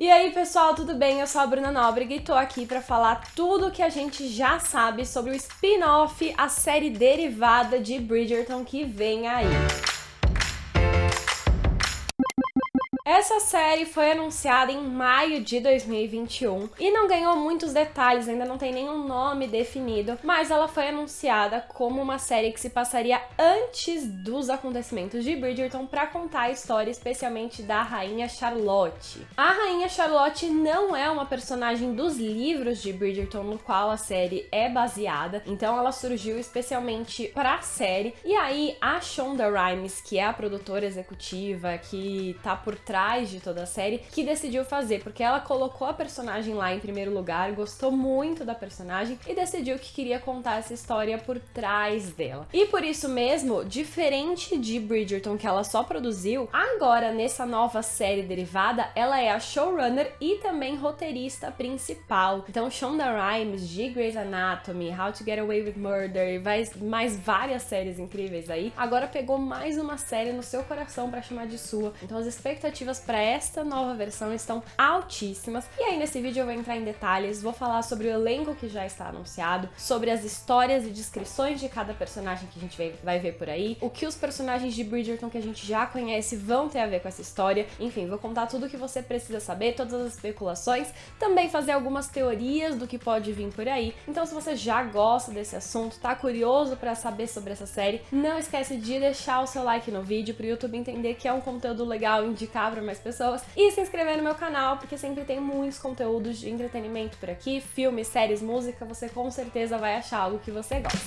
E aí pessoal, tudo bem? Eu sou a Bruna Nóbrega e tô aqui pra falar tudo que a gente já sabe sobre o spin-off, a série derivada de Bridgerton que vem aí. Essa série foi anunciada em maio de 2021 e não ganhou muitos detalhes, ainda não tem nenhum nome definido, mas ela foi anunciada como uma série que se passaria antes dos acontecimentos de Bridgerton para contar a história especialmente da Rainha Charlotte. A Rainha Charlotte não é uma personagem dos livros de Bridgerton no qual a série é baseada, então ela surgiu especialmente para a série, e aí a Shonda Rhimes, que é a produtora executiva que tá por trás de toda a série, que decidiu fazer, porque ela colocou a personagem lá em primeiro lugar, gostou muito da personagem e decidiu que queria contar essa história por trás dela. E por isso mesmo, diferente de Bridgerton, que ela só produziu, agora nessa nova série derivada, ela é a showrunner e também roteirista principal. Então Shonda Rhimes, de Grey's Anatomy, How to Get Away with Murder e mais várias séries incríveis aí, agora pegou mais uma série no seu coração pra chamar de sua. Então as expectativas para esta nova versão estão altíssimas. E aí nesse vídeo eu vou entrar em detalhes, vou falar sobre o elenco que já está anunciado, sobre as histórias e descrições de cada personagem que a gente vai ver por aí, o que os personagens de Bridgerton que a gente já conhece vão ter a ver com essa história. Enfim, vou contar tudo o que você precisa saber, todas as especulações, também fazer algumas teorias do que pode vir por aí. Então se você já gosta desse assunto, tá curioso para saber sobre essa série, não esquece de deixar o seu like no vídeo para o YouTube entender que é um conteúdo legal, indicar para mais pessoas, e se inscrever no meu canal, porque sempre tem muitos conteúdos de entretenimento por aqui, filmes, séries, música, você com certeza vai achar algo que você gosta.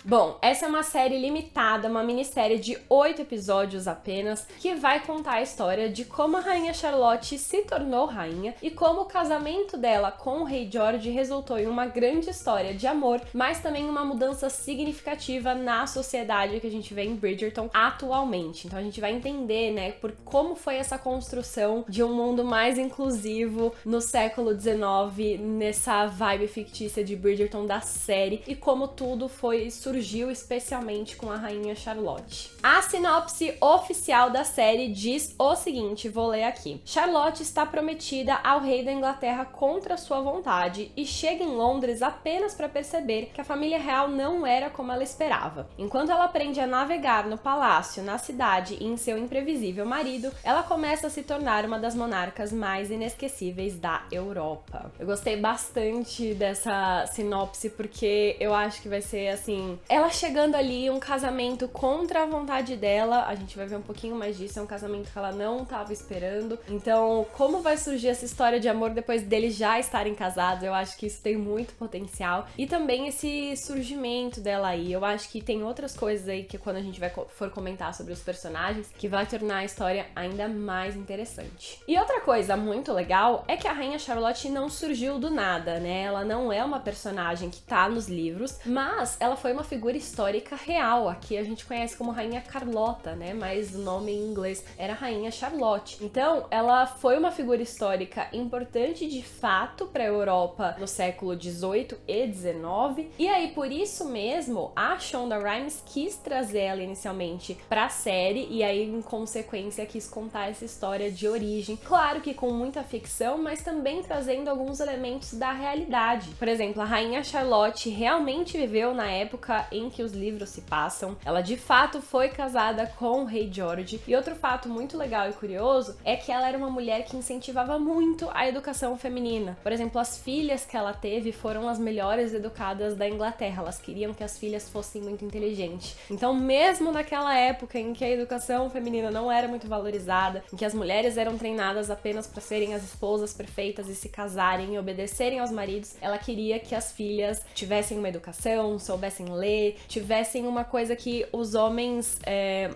Bom, essa é uma série limitada, uma minissérie de 8 episódios apenas, que vai contar a história de como a Rainha Charlotte se tornou rainha e como o casamento dela com o Rei George resultou em uma grande história de amor, mas também uma mudança significativa na sociedade que a gente vê em Bridgerton atualmente. Então a gente vai entender, né, por como foi essa construção de um mundo mais inclusivo no século XIX, nessa vibe fictícia de Bridgerton da série, e como tudo foi surgiu especialmente com a Rainha Charlotte. A sinopse oficial da série diz o seguinte, vou ler aqui. Charlotte está prometida ao rei da Inglaterra contra sua vontade e chega em Londres apenas para perceber que a família real não era como ela esperava. Enquanto ela aprende a navegar no palácio, na cidade e em seu imprevisível marido, ela começa a se tornar uma das monarcas mais inesquecíveis da Europa. Eu gostei bastante dessa sinopse porque eu acho que vai ser assim, ela chegando ali, um casamento contra a vontade dela, a gente vai ver um pouquinho mais disso, é um casamento que ela não estava esperando. Então, como vai surgir essa história de amor depois deles já estarem casados, eu acho que isso tem muito potencial. E também esse surgimento dela aí, eu acho que tem outras coisas aí que quando a gente for comentar sobre os personagens, que vai tornar a história ainda mais interessante. E outra coisa muito legal é que a Rainha Charlotte não surgiu do nada, né? Ela não é uma personagem que tá nos livros, mas ela foi uma figura histórica real. Aqui a gente conhece como Rainha Carlota, né? Mas o nome em inglês era Rainha Charlotte. Então, ela foi uma figura histórica importante de fato para a Europa no século 18 e 19. E aí, por isso mesmo, a Shonda Rhimes quis trazer ela inicialmente para a série e aí, em consequência, quis contar essa história de origem. Claro que com muita ficção, mas também trazendo alguns elementos da realidade. Por exemplo, a Rainha Charlotte realmente viveu na época em que os livros se passam. Ela de fato foi casada com o Rei George. E outro fato muito legal e curioso é que ela era uma mulher que incentivava muito a educação feminina. Por exemplo, as filhas que ela teve foram as melhores educadas da Inglaterra. Elas queriam que as filhas fossem muito inteligentes. Então, mesmo naquela época em que a educação feminina não era muito valorizada, em que as mulheres eram treinadas apenas para serem as esposas perfeitas e se casarem e obedecerem aos maridos, ela queria que as filhas tivessem uma educação, soubessem ler, tivessem uma coisa que os homens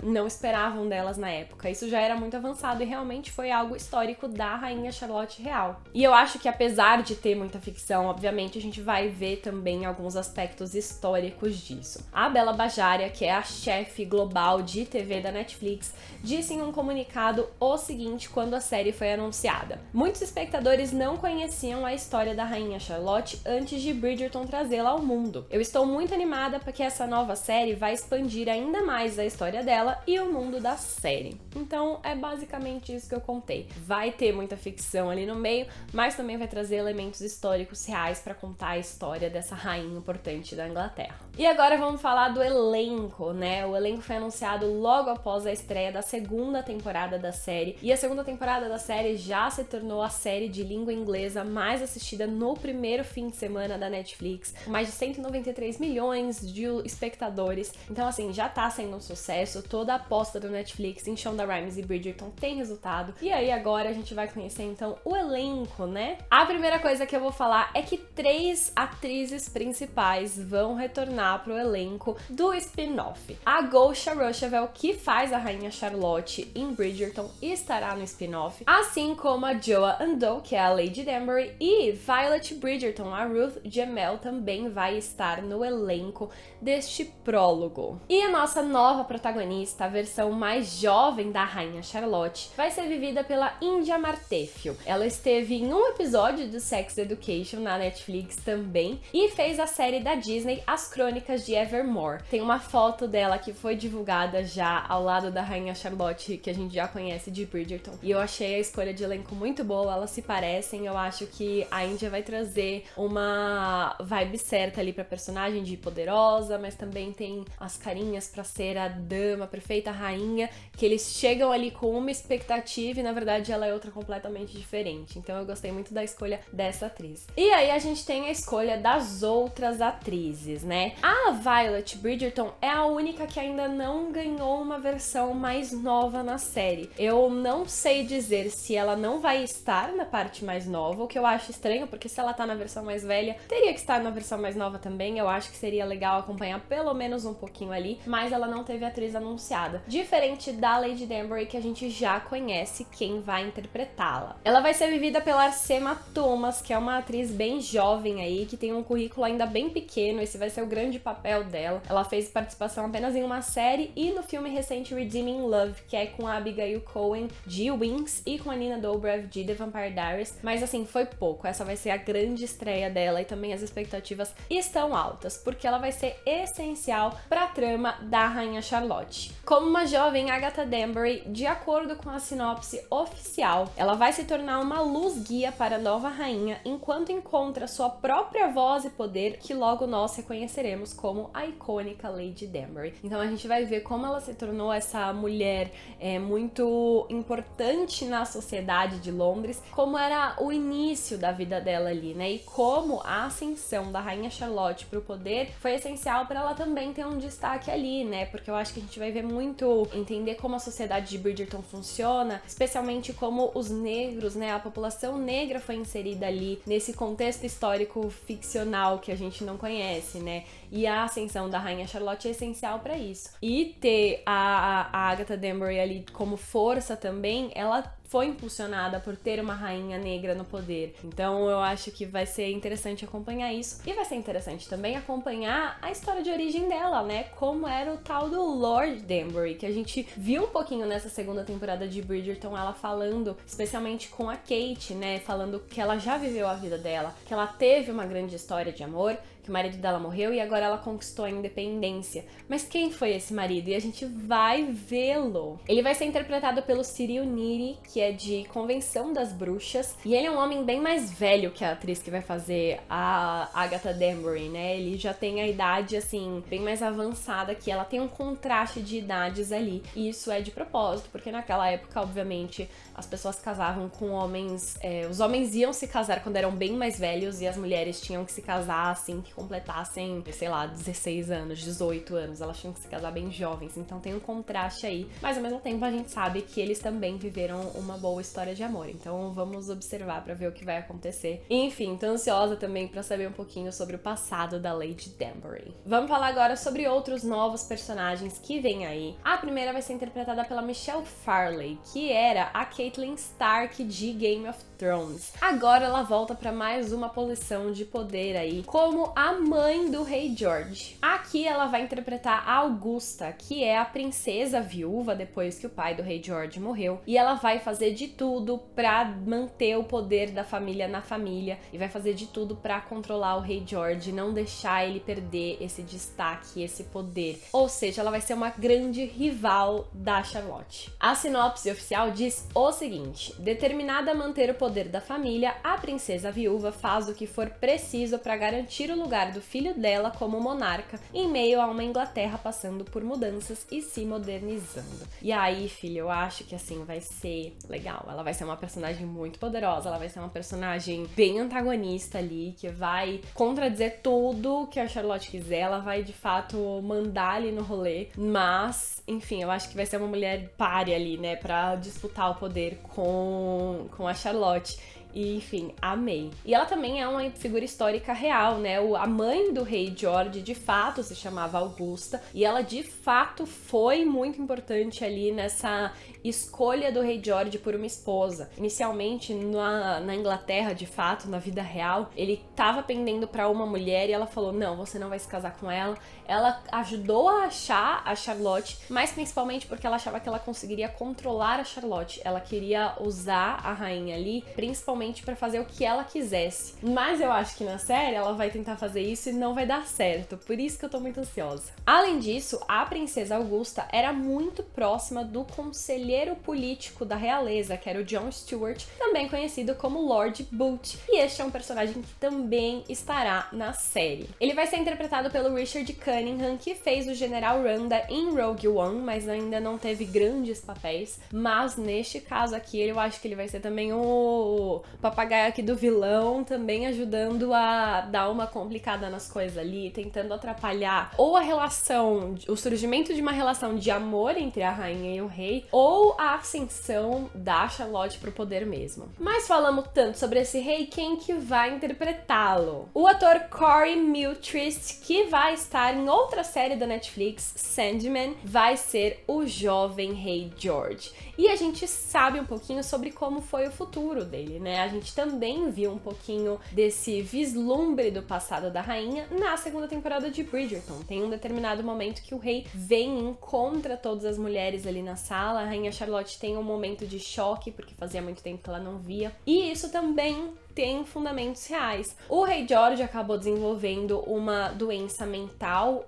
não esperavam delas na época. Isso já era muito avançado e realmente foi algo histórico da Rainha Charlotte real. E eu acho que apesar de ter muita ficção, obviamente a gente vai ver também alguns aspectos históricos disso. A Bella Bajaria, que é a chefe global de TV da Netflix, disse em um comunicado o seguinte quando a série foi anunciada. Muitos espectadores não conheciam a história da Rainha Charlotte antes de Bridgerton trazê-la ao mundo. Eu estou muito animada que essa nova série vai expandir ainda mais a história dela e o mundo da série. Então é basicamente isso que eu contei. Vai ter muita ficção ali no meio, mas também vai trazer elementos históricos reais para contar a história dessa rainha importante da Inglaterra. E agora vamos falar do elenco, né? O elenco foi anunciado logo após a estreia da segunda temporada da série, e a segunda temporada da série já se tornou a série de língua inglesa mais assistida no primeiro fim de semana da Netflix, com mais de 193 milhões de espectadores. Então, assim, já tá sendo um sucesso. Toda a aposta do Netflix em Shonda Rhimes e Bridgerton tem resultado. E aí, agora a gente vai conhecer, então, o elenco, né? A primeira coisa que eu vou falar é que 3 atrizes principais vão retornar pro elenco do spin-off. A Gosha Rochevelle, que faz a Rainha Charlotte em Bridgerton, estará no spin-off, assim como a Joa Andoh, que é a Lady Danbury, e Violet Bridgerton, a Ruth Gemmell, também vai estar no elenco deste prólogo. E a nossa nova protagonista, a versão mais jovem da Rainha Charlotte, vai ser vivida pela India Martefio. Ela esteve em um episódio de Sex Education na Netflix também e fez a série da Disney As Crônicas de Evermore. Tem uma foto dela que foi divulgada já ao lado da Rainha Charlotte, que a gente já conhece de Bridgerton, e eu achei a escolha de elenco muito boa. Elas se parecem. Eu acho que a India vai trazer uma vibe certa ali pra personagem de poderosa, mas também tem as carinhas pra ser a dama, a perfeita rainha, que eles chegam ali com uma expectativa e na verdade ela é outra completamente diferente. Então eu gostei muito da escolha dessa atriz. E aí a gente tem a escolha das outras atrizes, né? A Violet Bridgerton é a única que ainda não ganhou uma versão mais nova na série. Eu não sei dizer se ela não vai estar na parte mais nova, o que eu acho estranho, porque se ela tá na versão mais velha, teria que estar na versão mais nova também. Eu acho que seria legal acompanhar pelo menos um pouquinho ali, mas ela não teve atriz anunciada. Diferente da Lady Danbury, que a gente já conhece quem vai interpretá-la. Ela vai ser vivida pela Arsema Thomas, que é uma atriz bem jovem aí, que tem um currículo ainda bem pequeno. Esse vai ser o grande papel dela. Ela fez participação apenas em uma série e no filme recente Redeeming Love, que é com a Abigail Cohen de Wings e com a Nina Dobrev de The Vampire Diaries, mas assim, foi pouco. Essa vai ser a grande estreia dela e também as expectativas estão altas, porque ela vai ser essencial para a trama da Rainha Charlotte. Como uma jovem Agatha Danbury, de acordo com a sinopse oficial, ela vai se tornar uma luz guia para a nova rainha enquanto encontra sua própria voz e poder, que logo nós reconheceremos como a icônica Lady Danbury. Então a gente vai ver como ela se tornou essa mulher muito importante na sociedade de Londres, como era o início da vida dela ali, né? E como a ascensão da Rainha Charlotte pro poder foi essencial para ela também ter um destaque ali, né? Porque eu acho que a gente vai ver muito, entender como a sociedade de Bridgerton funciona, especialmente como os negros, né? A população negra foi inserida ali nesse contexto histórico ficcional que a gente não conhece, né? E a ascensão da Rainha Charlotte é essencial para isso. E ter a Agatha Danbury ali como força também, ela foi impulsionada por ter uma rainha negra no poder. Então eu acho que vai ser interessante acompanhar isso. E vai ser interessante também acompanhar a história de origem dela, né? Como era o tal do Lord Danbury, que a gente viu um pouquinho nessa segunda temporada de Bridgerton, ela falando, especialmente com a Kate, né? Falando que ela já viveu a vida dela, que ela teve uma grande história de amor, que o marido dela morreu e agora ela conquistou a independência. Mas quem foi esse marido? E a gente vai vê-lo. Ele vai ser interpretado pelo Cyril Neary, que é de Convenção das Bruxas, e ele é um homem bem mais velho que a atriz que vai fazer a Agatha Danbury, né? Ele já tem a idade, assim, bem mais avançada que ela, tem um contraste de idades ali, e isso é de propósito, porque naquela época, obviamente, as pessoas casavam com homens, os homens iam se casar quando eram bem mais velhos e as mulheres tinham que se casar assim que completassem, sei lá, 16 anos, 18 anos, elas tinham que se casar bem jovens, então tem um contraste aí, mas ao mesmo tempo a gente sabe que eles também viveram uma boa história de amor, então vamos observar pra ver o que vai acontecer. Enfim, tô ansiosa também pra saber um pouquinho sobre o passado da Lady Danbury. Vamos falar agora sobre outros novos personagens que vêm aí. A primeira vai ser interpretada pela Michelle Farley, que era a Catelyn Stark de Game of Thrones. Agora ela volta pra mais uma posição de poder aí, como a a mãe do Rei George. Aqui ela vai interpretar a Augusta, que é a princesa viúva depois que o pai do Rei George morreu, e ela vai fazer de tudo pra manter o poder da família na família e vai fazer de tudo pra controlar o Rei George, não deixar ele perder esse destaque, esse poder. Ou seja, ela vai ser uma grande rival da Charlotte. A sinopse oficial diz o seguinte: determinada a manter o poder da família, a princesa viúva faz o que for preciso para garantir o lugar do filho dela como monarca em meio a uma Inglaterra passando por mudanças e se modernizando. E aí, filha, eu acho que assim vai ser legal. Ela vai ser uma personagem muito poderosa, ela vai ser uma personagem bem antagonista ali, que vai contradizer tudo que a Charlotte quiser, ela vai de fato mandar ali no rolê, mas, enfim, eu acho que vai ser uma mulher pária ali, né, pra disputar o poder com a Charlotte. E, enfim, amei. E ela também é uma figura histórica real, né? A mãe do Rei George, de fato, se chamava Augusta. E ela, de fato, foi muito importante ali nessa escolha do Rei George por uma esposa. Inicialmente, na Inglaterra, de fato, na vida real, ele tava pendendo pra uma mulher e ela falou, não, você não vai se casar com ela. Ela ajudou a achar a Charlotte, mas principalmente porque ela achava que ela conseguiria controlar a Charlotte. Ela queria usar a rainha ali, principalmente pra fazer o que ela quisesse. Mas eu acho que na série ela vai tentar fazer isso e não vai dar certo, por isso que eu tô muito ansiosa. Além disso, a princesa Augusta era muito próxima do conselheiro político da realeza, que era o Jon Stewart, também conhecido como Lord Boot, e este é um personagem que também estará na série. Ele vai ser interpretado pelo Richard Cunningham, que fez o General Randa em Rogue One, mas ainda não teve grandes papéis, mas neste caso aqui eu acho que ele vai ser também o papagaio aqui do vilão, também ajudando a dar uma complicada nas coisas ali, tentando atrapalhar ou a relação, o surgimento de uma relação de amor entre a rainha e o rei, ou a ascensão da Charlotte pro poder mesmo. Mas falamos tanto sobre esse rei, quem que vai interpretá-lo? O ator Corey Miltrist, que vai estar em outra série da Netflix, Sandman, vai ser o jovem Rei George. E a gente sabe um pouquinho sobre como foi o futuro dele, né? A gente também viu um pouquinho desse vislumbre do passado da rainha na segunda temporada de Bridgerton. Tem um determinado momento que o rei vem e encontra todas as mulheres ali na sala. A rainha Charlotte tem um momento de choque, porque fazia muito tempo que ela não via. E isso também tem fundamentos reais. O Rei George acabou desenvolvendo uma doença mental,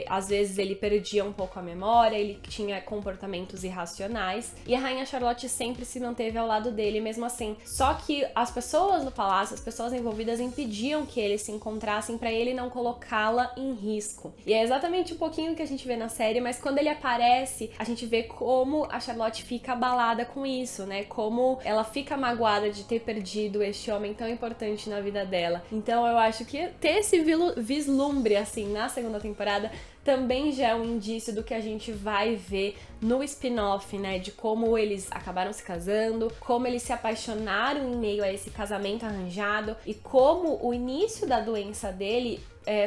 às vezes ele perdia um pouco a memória, ele tinha comportamentos irracionais, e a Rainha Charlotte sempre se manteve ao lado dele mesmo assim. Só que as pessoas no palácio, as pessoas envolvidas impediam que eles se encontrassem para ele não colocá-la em risco. E é exatamente um pouquinho que a gente vê na série, mas quando ele aparece, a gente vê como a Charlotte fica abalada com isso, né? Como ela fica magoada de ter perdido este homem tão importante na vida dela. Então eu acho que ter esse vislumbre assim na segunda temporada também já é um indício do que a gente vai ver no spin-off, né? De como eles acabaram se casando, como eles se apaixonaram em meio a esse casamento arranjado e como o início da doença dele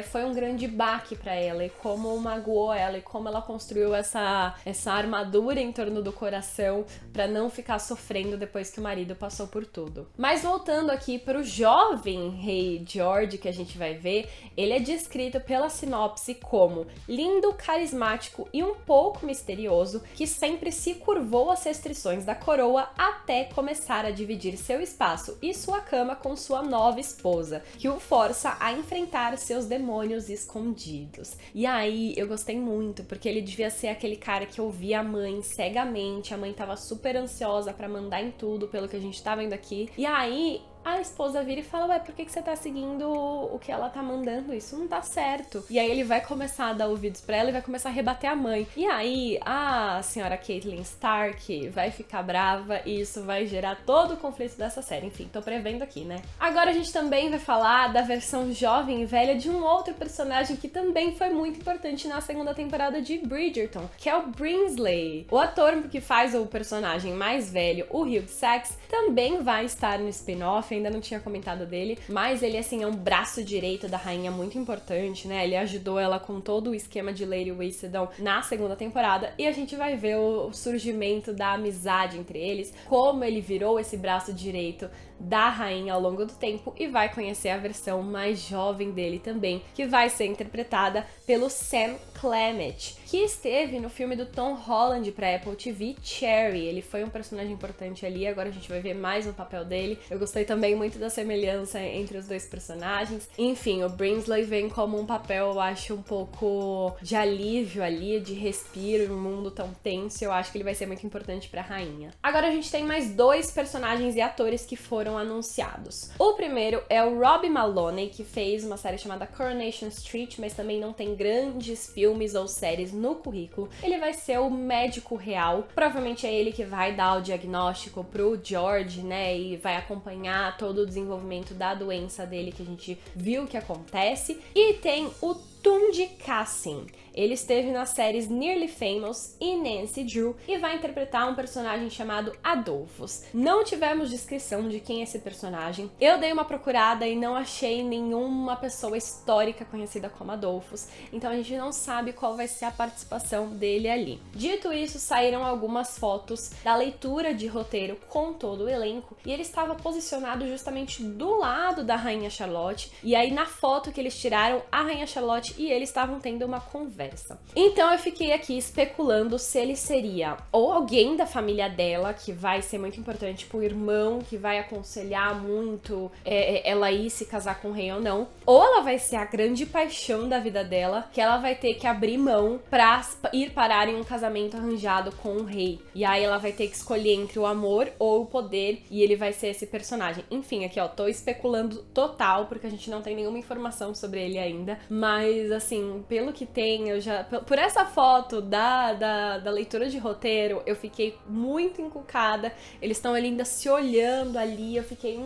foi um grande baque pra ela, e como magoou ela, e como ela construiu essa armadura em torno do coração pra não ficar sofrendo depois que o marido passou por tudo. Mas voltando aqui pro jovem Rei George que a gente vai ver, ele é descrito pela sinopse como lindo, carismático e um pouco misterioso, que sempre se curvou às restrições da coroa até começar a dividir seu espaço e sua cama com sua nova esposa, que o força a enfrentar seus demônios escondidos. E aí eu gostei muito, porque ele devia ser aquele cara que ouvia a mãe cegamente, a mãe tava super ansiosa pra mandar em tudo, pelo que a gente tá vendo aqui. E aí a esposa vira e fala, ué, por que você tá seguindo o que ela tá mandando? Isso não tá certo. E aí ele vai começar a dar ouvidos pra ela e vai começar a rebater a mãe. E aí a senhora Catelyn Stark vai ficar brava e isso vai gerar todo o conflito dessa série. Enfim, tô prevendo aqui, né? Agora a gente também vai falar da versão jovem e velha de um outro personagem que também foi muito importante na segunda temporada de Bridgerton, que é o Brinsley. O ator que faz o personagem mais velho, o Hugh Sachs, também vai estar no spin-off. Ainda não tinha comentado dele, mas ele, assim, é um braço direito da rainha muito importante, né? Ele ajudou ela com todo o esquema de Lady Whistledown na segunda temporada, e a gente vai ver o surgimento da amizade entre eles, como ele virou esse braço direito da rainha ao longo do tempo e vai conhecer a versão mais jovem dele também, que vai ser interpretada pelo Sam Clammett, que esteve no filme do Tom Holland para Apple TV, Cherry. Ele foi um personagem importante ali, agora a gente vai ver mais um papel dele. Eu gostei também muito da semelhança entre os dois personagens. Enfim, o Brinsley vem como um papel, eu acho, um pouco de alívio ali, de respiro em um mundo tão tenso. Eu acho que ele vai ser muito importante pra rainha. Agora a gente tem mais 2 personagens e atores que foram anunciados. O primeiro é o Robbie Maloney, que fez uma série chamada Coronation Street, mas também não tem grandes filmes ou séries no currículo. Ele vai ser o médico real. Provavelmente é ele que vai dar o diagnóstico pro George, né? E vai acompanhar todo o desenvolvimento da doença dele, que a gente viu que acontece. E tem o Tunde Kassim. Ele esteve nas séries Nearly Famous e Nancy Drew e vai interpretar um personagem chamado Adolphus. Não tivemos descrição de quem é esse personagem. Eu dei uma procurada e não achei nenhuma pessoa histórica conhecida como Adolphus, então a gente não sabe qual vai ser a participação dele ali. Dito isso, saíram algumas fotos da leitura de roteiro com todo o elenco e ele estava posicionado justamente do lado da Rainha Charlotte, e aí na foto que eles tiraram, a Rainha Charlotte e eles estavam tendo uma conversa. Então eu fiquei aqui especulando se ele seria ou alguém da família dela, que vai ser muito importante, tipo o irmão, que vai aconselhar muito ela ir se casar com o rei ou não, ou ela vai ser a grande paixão da vida dela, que ela vai ter que abrir mão pra ir parar em um casamento arranjado com o rei. E aí ela vai ter que escolher entre o amor ou o poder, e ele vai ser esse personagem. Enfim, aqui ó, tô especulando total, porque a gente não tem nenhuma informação sobre ele ainda, mas assim, pelo que tem, eu já... Por essa foto da leitura de roteiro, eu fiquei muito encucada. Eles estão ali ainda se olhando ali, eu fiquei,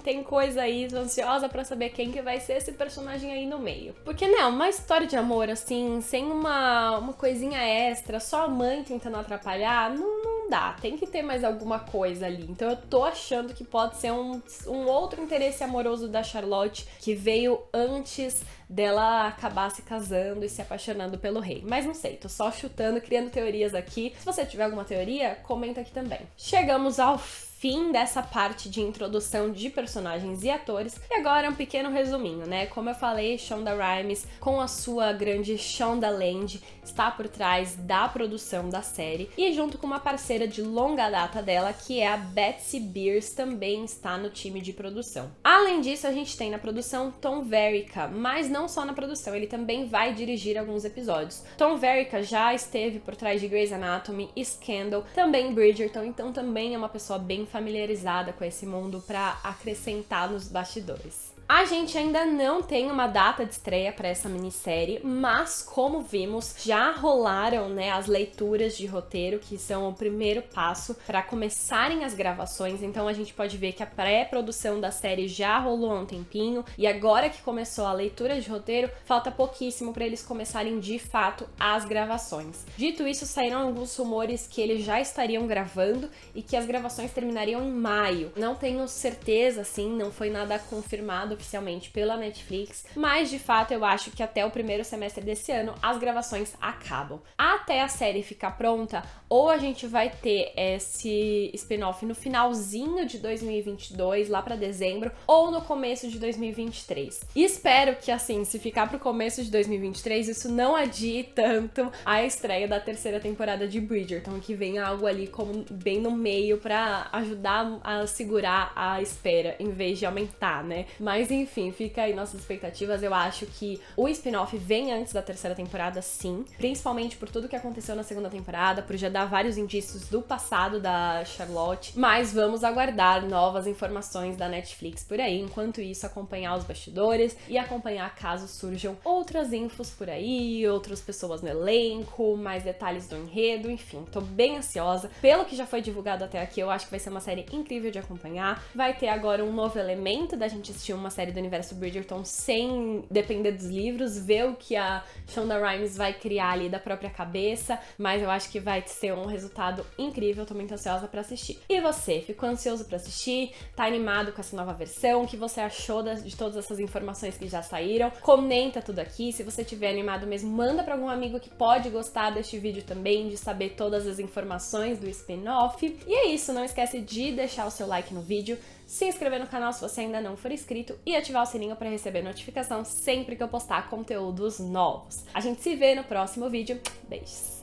tem coisa aí, tô ansiosa pra saber quem que vai ser esse personagem aí no meio. Porque, né, uma história de amor, assim, sem uma coisinha extra, só a mãe tentando atrapalhar, não dá. Tem que ter mais alguma coisa ali. Então eu tô achando que pode ser um outro interesse amoroso da Charlotte, que veio antes dela acabar se casando e se apaixonando pelo rei. Mas não sei, tô só chutando, criando teorias aqui. Se você tiver alguma teoria, comenta aqui também. Chegamos ao fim dessa parte de introdução de personagens e atores. E agora um pequeno resuminho, né? Como eu falei, Shonda Rhimes, com a sua grande Shondaland, está por trás da produção da série. E junto com uma parceira de longa data dela, que é a Betsy Beers, também está no time de produção. Além disso, a gente tem na produção Tom Verica, mas não só na produção, ele também vai dirigir alguns episódios. Tom Verica já esteve por trás de Grey's Anatomy, Scandal, também Bridgerton, então também é uma pessoa bem familiarizada com esse mundo para acrescentar nos bastidores. A gente ainda não tem uma data de estreia para essa minissérie, mas como vimos, já rolaram, né, as leituras de roteiro, que são o primeiro passo para começarem as gravações. Então a gente pode ver que a pré-produção da série já rolou há um tempinho, e agora que começou a leitura de roteiro, falta pouquíssimo para eles começarem de fato as gravações. Dito isso, saíram alguns rumores que eles já estariam gravando e que as gravações terminariam em maio. Não tenho certeza, assim, não foi nada confirmado oficialmente pela Netflix, mas de fato eu acho que até o primeiro semestre desse ano as gravações acabam. Até a série ficar pronta, ou a gente vai ter esse spin-off no finalzinho de 2022, lá pra dezembro, ou no começo de 2023. E espero que, assim, se ficar pro começo de 2023, isso não adie tanto a estreia da terceira temporada de Bridgerton, que vem algo ali como bem no meio pra ajudar a segurar a espera, em vez de aumentar, né? Mas enfim, fica aí nossas expectativas. Eu acho que o spin-off vem antes da terceira temporada, sim, principalmente por tudo que aconteceu na segunda temporada, por já dar vários indícios do passado da Charlotte, mas vamos aguardar novas informações da Netflix por aí. Enquanto isso, acompanhar os bastidores e acompanhar caso surjam outras infos por aí, outras pessoas no elenco, mais detalhes do enredo, enfim, tô bem ansiosa. Pelo que já foi divulgado até aqui, eu acho que vai ser uma série incrível de acompanhar. Vai ter agora um novo elemento da gente assistir uma série série do universo Bridgerton sem depender dos livros, ver o que a Shonda Rhimes vai criar ali da própria cabeça, mas eu acho que vai ser um resultado incrível, tô muito ansiosa pra assistir. E você, ficou ansioso pra assistir? Tá animado com essa nova versão? O que você achou de todas essas informações que já saíram? Comenta tudo aqui, se você estiver animado mesmo, manda pra algum amigo que pode gostar deste vídeo também, de saber todas as informações do spin-off. E é isso, não esquece de deixar o seu like no vídeo, se inscrever no canal se você ainda não for inscrito e ativar o sininho para receber notificação sempre que eu postar conteúdos novos. A gente se vê no próximo vídeo. Beijos!